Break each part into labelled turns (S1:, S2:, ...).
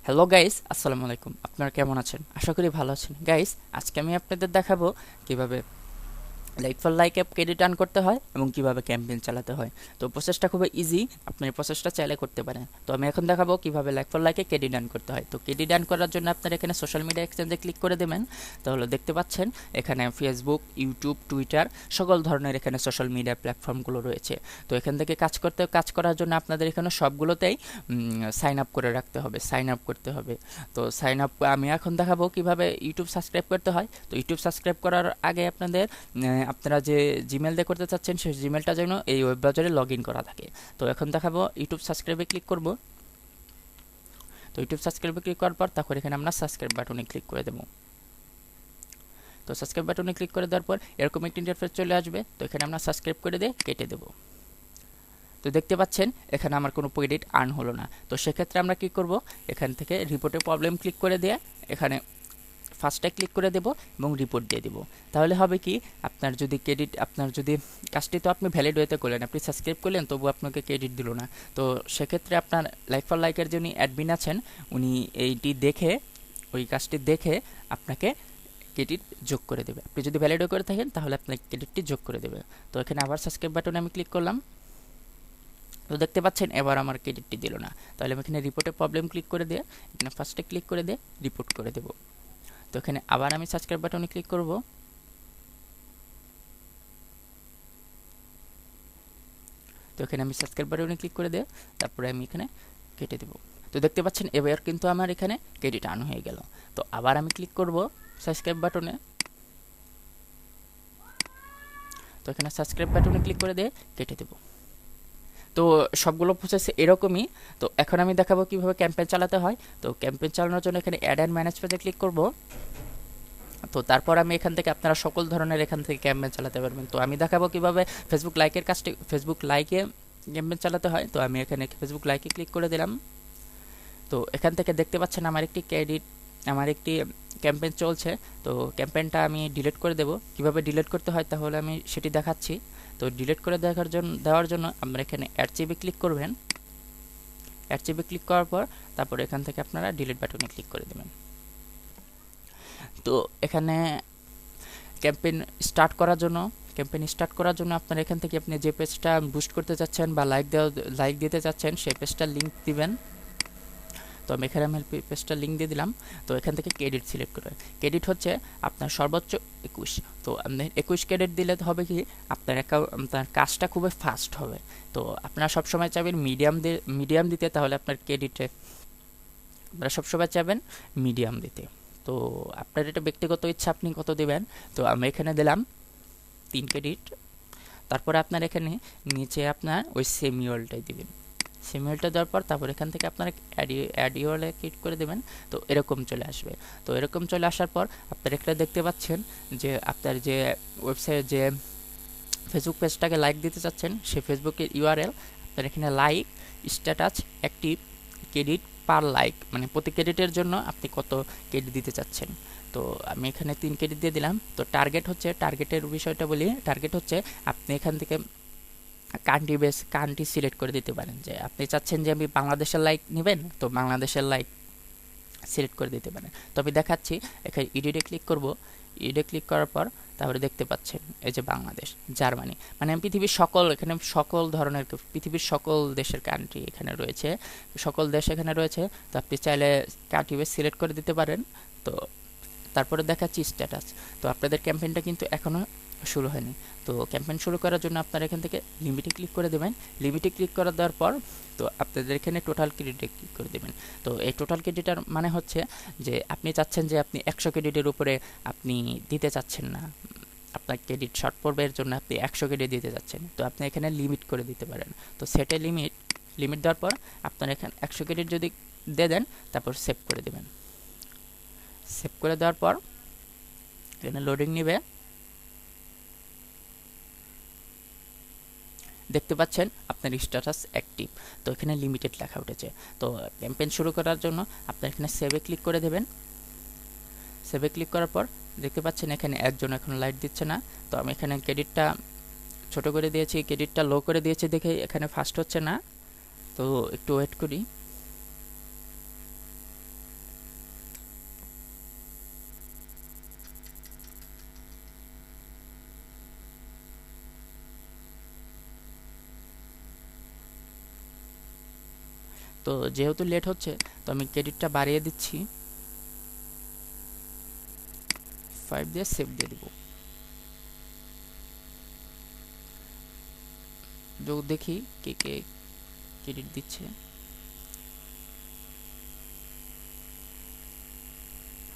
S1: Hello guys, আসসালামু আলাইকুম। আপনারা কেমন আছেন? আশা করি ভালো আছেন। গাইস, আজকে আমি আপনাদের দেখাবো কিভাবে like for like app credit earn করতে হয় এবং কিভাবে ক্যাম্পেইন চালাতে হয়। তো প্রসেসটা খুবই ইজি, আপনি এই প্রসেসটা চাইলে করতে পারেন। তো আমি এখন দেখাবো কিভাবে লাইক ফর লাইকে ক্রেডিট আর্ন করতে হয়। তো ক্রেডিট আর্ন করার জন্য আপনারা এখানে সোশ্যাল মিডিয়া এক্সচেঞ্জে ক্লিক করে দেবেন। তাহলে দেখতে পাচ্ছেন এখানে ফেসবুক, ইউটিউব, টুইটার সকল ধরনের এখানে সোশ্যাল মিডিয়া প্ল্যাটফর্মগুলো রয়েছে। তো এখান থেকে কাজ করার জন্য আপনাদের এখানে সবগুলোতেই সাইন আপ করে রাখতে হবে, সাইন আপ করতে হবে। তো সাইন আপ আমি এখন দেখাবো কিভাবে ইউটিউব সাবস্ক্রাইব করতে হয়। তো ইউটিউব সাবস্ক্রাইব করার আগে আপনারা যে জিমেল দিয়ে করতে চাচ্ছেন সেই জিমেলটা যেন এই ওয়েব ব্রাউজারে লগ ইন করা থাকে। তো এখন দেখাবো ইউটিউব সাবস্ক্রাইবে ক্লিক করব। তো ইউটিউব সাবস্ক্রাইবে ক্লিক করার পর তারপর এখানে আমরা সাবস্ক্রাইব বাটনে ক্লিক করে দেবো। তো সাবস্ক্রাইব বাটনে ক্লিক করে দেওয়ার পর এরকম একটি ইন্টারফেস চলে আসবে। তো এখানে আমরা সাবস্ক্রাইব করে দিয়ে কেটে দেবো। তো দেখতে পাচ্ছেন এখানে আমার কোনো ক্রেডিট আর্ন হলো না। তো সেক্ষেত্রে আমরা কি করব, এখান থেকে রিপোর্টে প্রবলেম ক্লিক করে দিয়ে এখানে ফার্স্টে ক্লিক করে দেব এবং রিপোর্ট দিয়ে দেব। তাহলে হবে কি, আপনার যদি কাজটি তো আপনি ভ্যালিড ওয়েতে করলেন, আপনি সাবস্ক্রাইব করলেন তবু আপনাকে ক্রেডিট দিল না। তো সেক্ষেত্রে আপনার লাইক ফর লাইকের যিনি অ্যাডমিন আছেন উনি ওই কাজটি দেখে আপনাকে ক্রেডিট যোগ করে দেবে। আপনি যদি ভ্যালিড ওয়ে করে থাকেন তাহলে আপনাকে ক্রেডিটটি যোগ করে দেবে। তো এখানে আবার সাবস্ক্রাইব বাটনে আমি ক্লিক করলাম। তো দেখতে পাচ্ছেন এবার আমার ক্রেডিটটি দিল না। তাহলে আমি এখানে রিপোর্টে প্রবলেম ক্লিক করে দিয়ে এখানে ফার্স্টে ক্লিক করে দিয়ে রিপোর্ট করে দেব। তো এখানে আবার আমি সাবস্ক্রাইব বাটনে ক্লিক করব। তো এখানে আমি সাবস্ক্রাইব বাটনে ক্লিক করে দিয়ে তারপরে আমি এখানে কেটে দেব। তো দেখতে পাচ্ছেন এবার কিন্তু আমার এখানে ক্রেডিট আর্ন হয়ে গেল। তো আবার আমি ক্লিক করব সাবস্ক্রাইব বাটনে। তো এখানে সাবস্ক্রাইব বাটনে ক্লিক করে দিয়ে কেটে দেব। তো সবগুলো প্রসেস এরকমই। তো এখন আমি দেখাবো কিভাবে ক্যাম্পেইন চালাতে হয়। তো ক্যাম্পেইন চালানোর জন্য এখানে অ্যাড অ্যান্ড ম্যানেজ পেজে ক্লিক করব। তো তারপর আমি এখান থেকে আপনারা সকল ধরনের এখান থেকে ক্যাম্পেইন চালাতে পারবেন। তো আমি দেখাবো কিভাবে ফেসবুক লাইকে ক্যাম্পেইন চালাতে হয়। তো আমি এখানে ফেসবুক লাইকে ক্লিক করে দিলাম। তো এখান থেকে দেখতে পাচ্ছেন আমার একটি ক্যাম্পেইন চলছে। তো ক্যাম্পেইনটা আমি ডিলিট করে দেব। কিভাবে ডিলিট করতে হয় তাহলে আমি সেটি দেখাচ্ছি। তো ডিলিট করে দেওয়ার জন্য আপনারা এখানে অ্যাড ক্লিক করবেন। অ্যাড ক্লিক করার পর তারপর এখান থেকে আপনারা ডিলিট বাটনে ক্লিক করে দেবেন। তো এখানে ক্যাম্পেইন স্টার্ট করার জন্য আপনারা এখান থেকে আপনি যে পেজটা বুস্ট করতে চাচ্ছেন বা লাইক দিতে চাচ্ছেন সেই পেজটার লিঙ্ক দিবেন। তো আমি এখানে পেজটার লিঙ্ক দিয়ে দিলাম। তো এখান থেকে ক্রেডিট সিলেক্ট করে, ক্রেডিট হচ্ছে আপনার সর্বোচ্চ 21। তো আপনি 21 ক্রেডিট দিলে হবে কি, আপনার কাজটা খুবই ফাস্ট হবে। তো আপনারা সবসময় চাইবেন মিডিয়াম দিতে, তাহলে আপনারা সবসময় চাইবেন মিডিয়াম দিতে। তো আপনার এটা ব্যক্তিগত ইচ্ছা, আপনি কত দিবেন। তো আমি এখানে দিলাম 3 ক্রেডিট। তারপরে আপনার এখানে নিচে আপনার ওই সেম ইউআরএলটাই দিবেন। সেম ইউআরএলটা দেওয়ার পর তারপর এখান থেকে আপনারা অ্যাড ইউআরএল ক্লিক করে দেবেন। তো এরকম চলে আসবে। তো এরকম চলে আসার পর আপনারা এখানে দেখতে পাচ্ছেন যে আপনার যে ফেসবুক পেজটাকে লাইক দিতে চাচ্ছেন সেই ফেসবুকের ইউআরএল আপনার এখানে লাইক স্ট্যাটাস অ্যাক্টিভ ক্রেডিট পার লাইক, মানে প্রতি ক্রেডিটের জন্য আপনি কত ক্রেডিট দিতে চাচ্ছেন। তো আমি এখানে 3 ক্রেডিট দিয়ে দিলাম। তো টার্গেটের বিষয়টা বলি। টার্গেট হচ্ছে আপনি এখান থেকে কান্ট্রি সিলেক্ট করে দিতে পারেন, যে আপনি চাচ্ছেন যে আমি বাংলাদেশের লাইক নেবেন, তো বাংলাদেশের লাইক সিলেক্ট করে দিতে পারেন। তো আমি দেখাচ্ছি, এখানে ইডিটে ক্লিক করব। ইডিটে ক্লিক করার পর তারপরে দেখতে পাচ্ছেন এই যে বাংলাদেশ, জার্মানি, মানে পৃথিবীর সকল দেশের কান্ট্রি এখানে রয়েছে, সকল দেশ এখানে রয়েছে। তো আপনি চাইলে কান্ট্রি বেস সিলেক্ট করে দিতে পারেন। তো তারপরে দেখাচ্ছি স্ট্যাটাস। তো আপনাদের ক্যাম্পেইনটা কিন্তু এখনও শুরু হয়নি। তো ক্যাম্পেইন শুরু করার জন্য আপনারা এখান থেকে লিমিটে ক্লিক করে দেবেন। লিমিটে ক্লিক করে দেওয়ার পর তো আপনাদের এখানে টোটাল ক্রেডিটে ক্লিক করে দেবেন। তো এই টোটাল ক্রেডিটার মানে হচ্ছে যে আপনি চাচ্ছেন যে আপনি 100 ক্রেডিটের উপরে আপনি দিতে চাচ্ছেন না, আপনার ক্রেডিট শর্ট পড়বে, এর জন্য আপনি 100 ক্রেডিট দিতে চাচ্ছেন। তো আপনি এখানে লিমিট করে দিতে পারেন। তো সেটে লিমিট দেওয়ার পর আপনার এখানে 100 ক্রেডিট যদি দিয়ে দেন, তারপর সেভ করে দেবেন। সেভ করে দেওয়ার পর এখানে লোডিং নেবে। দেখতে পাচ্ছেন আপনার স্ট্যাটাস অ্যাক্টিভ। তো এখানে লিমিটেড লেখা উঠেছে। তো ক্যাম্পেইন শুরু করার জন্য আপনার এখানে সেভে ক্লিক করে দেবেন। সেভে ক্লিক করার পর দেখতে পাচ্ছেন এখানে একজন এখন লাইট দিচ্ছে না। তো আমি এখানে ক্রেডিটটা ছোট করে দিয়েছি, ক্রেডিটটা লো করে দিয়েছি দেখে এখানে ফাস্ট হচ্ছে না। তো একটু ওয়েট করি। তো যেহেতু লেট হচ্ছে তো আমি ক্রেডিটটা বাড়িয়ে দিচ্ছি, 5 দিয়ে সেভ দিয়ে দিব। তো দেখি কে কে ক্রেডিট দিচ্ছে।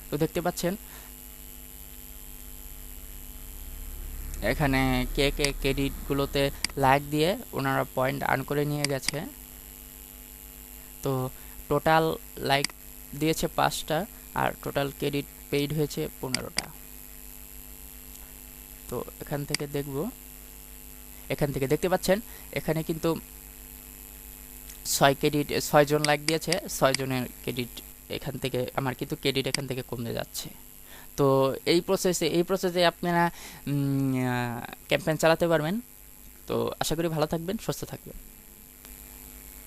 S1: তো দেখতে পাচ্ছেন এখানে কে কে ক্রেডিটগুলোতে লাইক দিয়ে ওনারা পয়েন্ট আর্ন করে নিয়ে গেছে। তো টোটাল লাইক দিয়েছে 5টা আর টোটাল ক্রেডিট পেইড হয়েছে 15টা। তো এখান থেকে দেখব, এখান থেকে দেখতে পাচ্ছেন এখানে কিন্তু 6 জন লাইক দিয়েছে, 6 জনের ক্রেডিট এখান থেকে আমার কিন্তু ক্রেডিট এখান থেকে কমে যাচ্ছে। তো এই প্রসেসে আপনারা ক্যাম্পেইন চালাতে পারবেন। তো আশা করি ভালো থাকবেন, সুস্থ থাকবেন।